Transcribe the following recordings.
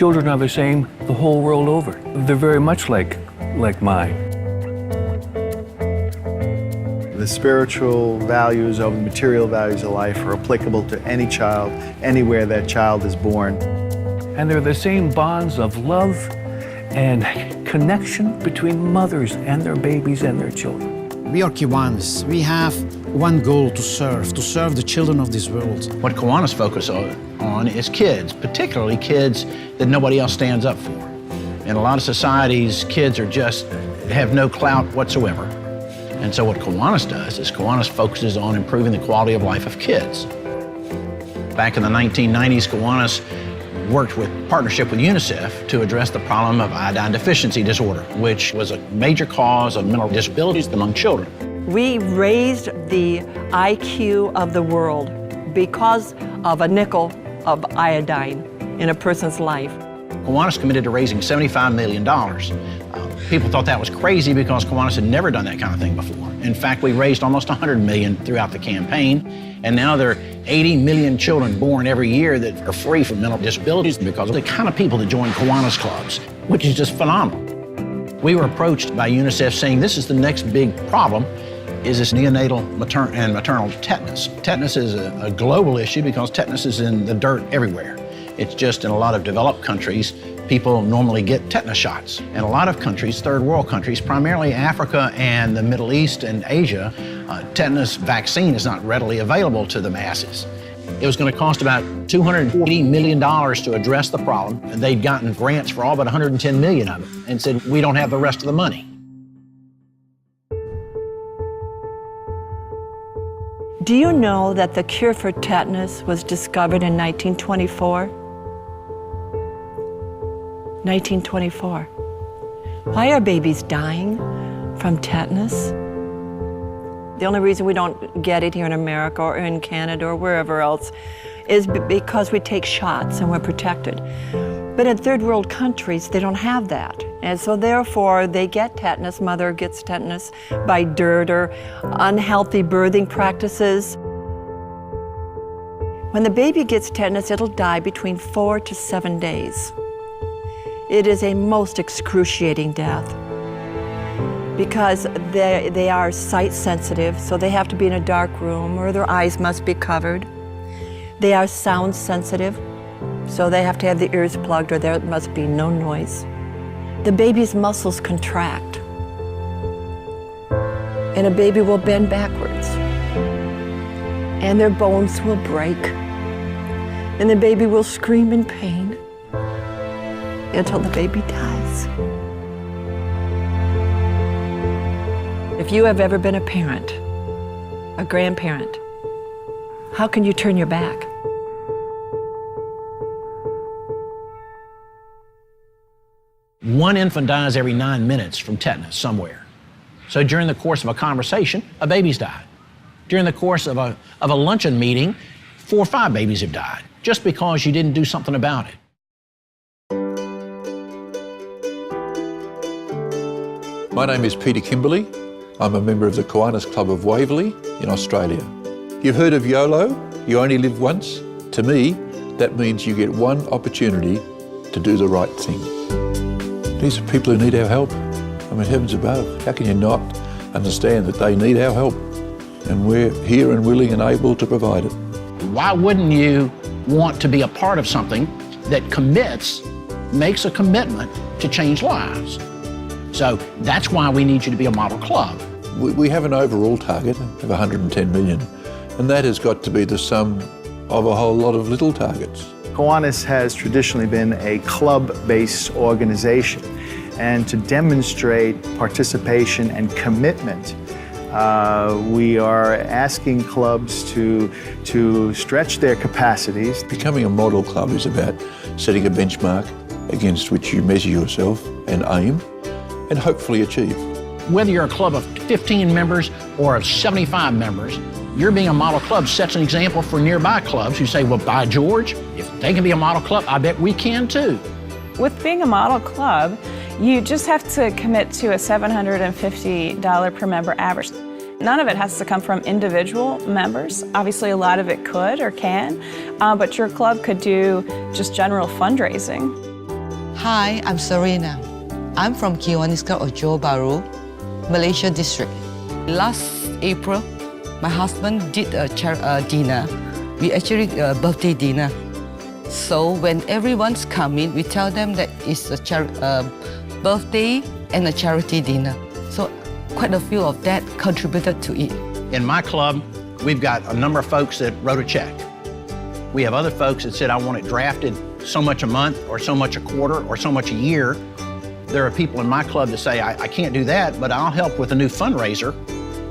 children are the same the whole world over. They're very much like mine. The spiritual values over the material values of life are applicable to any child, anywhere that child is born. And they're the same bonds of love and connection between mothers and their babies and their children. We are Kiwanis. We have one goal to serve the children of this world. What Kiwanis focus on is kids, particularly kids that nobody else stands up for. In a lot of societies, kids have no clout whatsoever. And so what Kiwanis does is Kiwanis focuses on improving the quality of life of kids. Back in the 1990s, Kiwanis worked with partnership with UNICEF to address the problem of iodine deficiency disorder, which was a major cause of mental disabilities among children. We raised the IQ of the world because of a nickel of iodine in a person's life. Kiwanis committed to raising $75 million. People thought that was crazy because Kiwanis had never done that kind of thing before. In fact, we raised almost $100 million throughout the campaign, and now there are 80 million children born every year that are free from mental disabilities because of the kind of people that join Kiwanis clubs, which is just phenomenal. We were approached by UNICEF saying this is the next big problem, is this neonatal and maternal tetanus. Tetanus is a global issue because tetanus is in the dirt everywhere. It's just in a lot of developed countries, people normally get tetanus shots. In a lot of countries, third world countries, primarily Africa and the Middle East and Asia, tetanus vaccine is not readily available to the masses. It was going to cost about $240 million to address the problem, and they'd gotten grants for all but $110 million of it, and said, we don't have the rest of the money. Do you know that the cure for tetanus was discovered in 1924? 1924. Why are babies dying from tetanus? The only reason we don't get it here in America or in Canada or wherever else is because we take shots and we're protected. But in third world countries, they don't have that. And so therefore, they get tetanus, mother gets tetanus by dirt or unhealthy birthing practices. When the baby gets tetanus, it'll die between 4 to 7 days. It is a most excruciating death because they are sight sensitive, so they have to be in a dark room or their eyes must be covered. They are sound sensitive, so they have to have the ears plugged or there must be no noise. The baby's muscles contract and a baby will bend backwards and their bones will break and the baby will scream in pain until the baby dies. If you have ever been a parent, a grandparent, how can you turn your back? One infant dies every 9 minutes from tetanus somewhere. So during the course of a conversation, a baby's died. During the course of a luncheon meeting, 4 or 5 babies have died just because you didn't do something about it. My name is Peter Kimberley. I'm a member of the Kiwanis Club of Waverley in Australia. You've heard of YOLO, you only live once? To me, that means you get one opportunity to do the right thing. These are people who need our help. I mean, heavens above, how can you not understand that they need our help? And we're here and willing and able to provide it. Why wouldn't you want to be a part of something that makes a commitment to change lives? So that's why we need you to be a model club. We have an overall target of 110 million, and that has got to be the sum of a whole lot of little targets. Kiwanis has traditionally been a club-based organization, and to demonstrate participation and commitment, we are asking clubs to stretch their capacities. Becoming a model club is about setting a benchmark against which you measure yourself and aim, and hopefully achieve. Whether you're a club of 15 members or of 75 members, your being a model club sets an example for nearby clubs who say, well, by George, if they can be a model club, I bet we can too. With being a model club, you just have to commit to a $750 per member average. None of it has to come from individual members. Obviously, a lot of it could or can, but your club could do just general fundraising. Hi, I'm Serena. I'm from Kiwanis Club of Johor Bahru, Malaysia district. Last April, my husband did a dinner. We actually birthday dinner. So when everyone's coming, we tell them that it's a birthday and a charity dinner. So quite a few of that contributed to it. In my club, we've got a number of folks that wrote a check. We have other folks that said, I want it drafted so much a month, or so much a quarter, or so much a year. There are people in my club that say, I can't do that, but I'll help with a new fundraiser.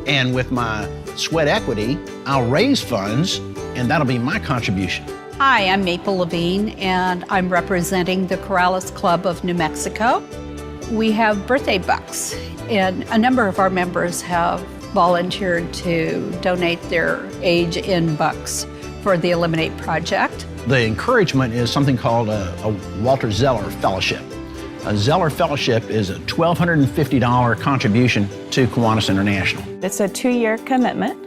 And with my sweat equity, I'll raise funds, and that'll be my contribution. Hi, I'm Maple Levine, and I'm representing the Corrales Club of New Mexico. We have birthday bucks, and a number of our members have volunteered to donate their age in bucks for the Eliminate Project. The encouragement is something called a Walter Zeller Fellowship. A Zeller Fellowship is a $1,250 contribution to Kiwanis International. It's a 2-year commitment,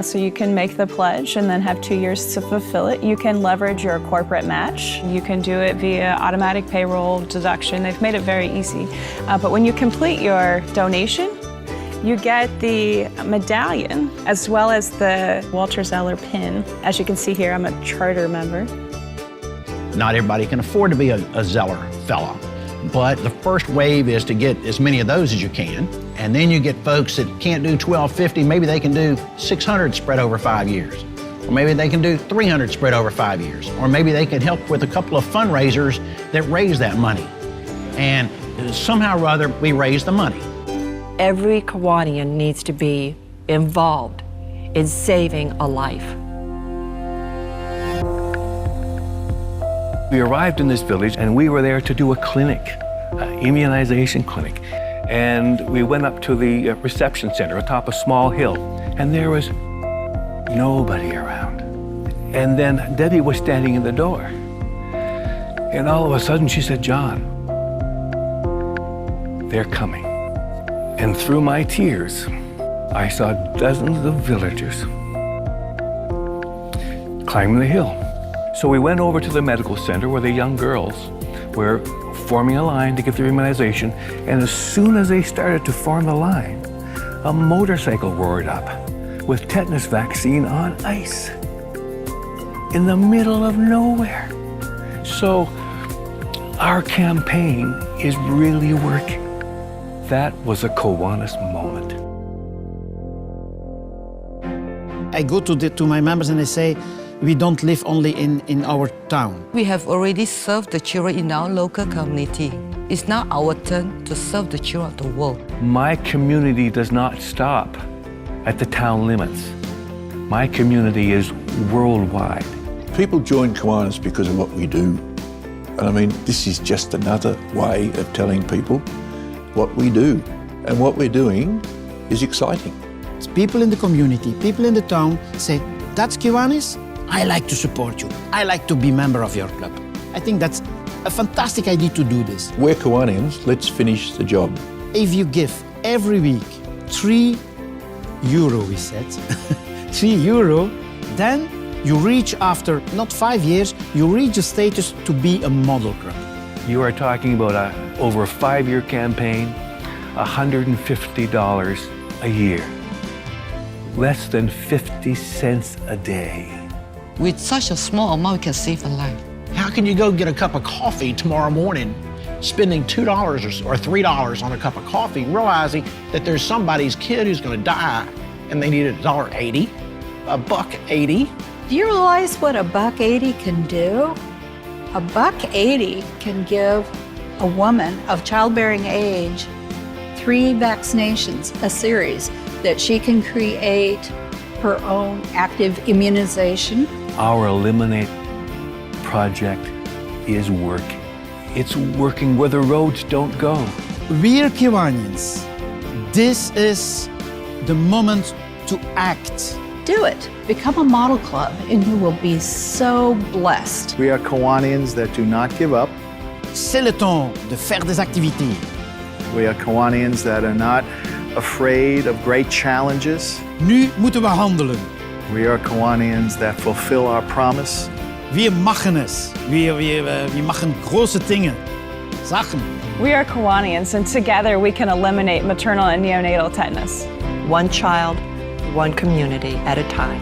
so you can make the pledge and then have 2 years to fulfill it. You can leverage your corporate match. You can do it via automatic payroll deduction. They've made it very easy. But when you complete your donation, you get the medallion as well as the Walter Zeller pin. As you can see here, I'm a charter member. Not everybody can afford to be a Zeller fellow, but the first wave is to get as many of those as you can, and then you get folks that can't do $1,250, maybe they can do 600 spread over 5 years, or maybe they can do 300 spread over 5 years, or maybe they can help with a couple of fundraisers that raise that money. And somehow or other, we raise the money. Every Kiwanian needs to be involved in saving a life. We arrived in this village and we were there to do a clinic, immunization clinic. And we went up to the reception center atop a small hill, and there was nobody around. And then Debbie was standing in the door. And all of a sudden she said, "John, they're coming." And through my tears, I saw dozens of villagers climbing the hill. So we went over to the medical center where the young girls were forming a line to get their immunization. And as soon as they started to form the line, a motorcycle roared up with tetanus vaccine on ice in the middle of nowhere. So our campaign is really working. That was a Kiwanis moment. I go to my members and I say, we don't live only in our town. We have already served the children in our local community. It's now our turn to serve the children of the world. My community does not stop at the town limits. My community is worldwide. People join Kiwanis because of what we do. And I mean, this is just another way of telling people what we do. And what we're doing is exciting. It's people in the community, people in the town say, that's Kiwanis, I like to support you. I like to be member of your club. I think that's a fantastic idea to do this. We're Kiwanians, let's finish the job. If you give every week €3, we said, €3, then you reach after not 5 years, you reach the status to be a model club. You are talking about over a 5-year campaign, $150 a year, less than 50 cents a day. With such a small amount, we can save a life. How can you go get a cup of coffee tomorrow morning, spending $2 or $3 on a cup of coffee, realizing that there's somebody's kid who's going to die and they need $1.80, $1.80? Do you realize what $1.80 can do? $1.80 can give a woman of childbearing age 3 vaccinations, a series, that she can create her own active immunization. Our Eliminate project is working. It's working where the roads don't go. We're Kiwanians. This is the moment to act. Do it. Become a model club and you will be so blessed. We are Kiwanians that do not give up. C'est le temps de faire des activités. We are Kiwanians that are not afraid of great challenges. Nu moeten we handelen. We are Kiwanians that fulfill our promise. Wir machen es. Wir machen große Dinge. Sachen. We are Kiwanians, and together we can eliminate maternal and neonatal tetanus. One child, one community at a time.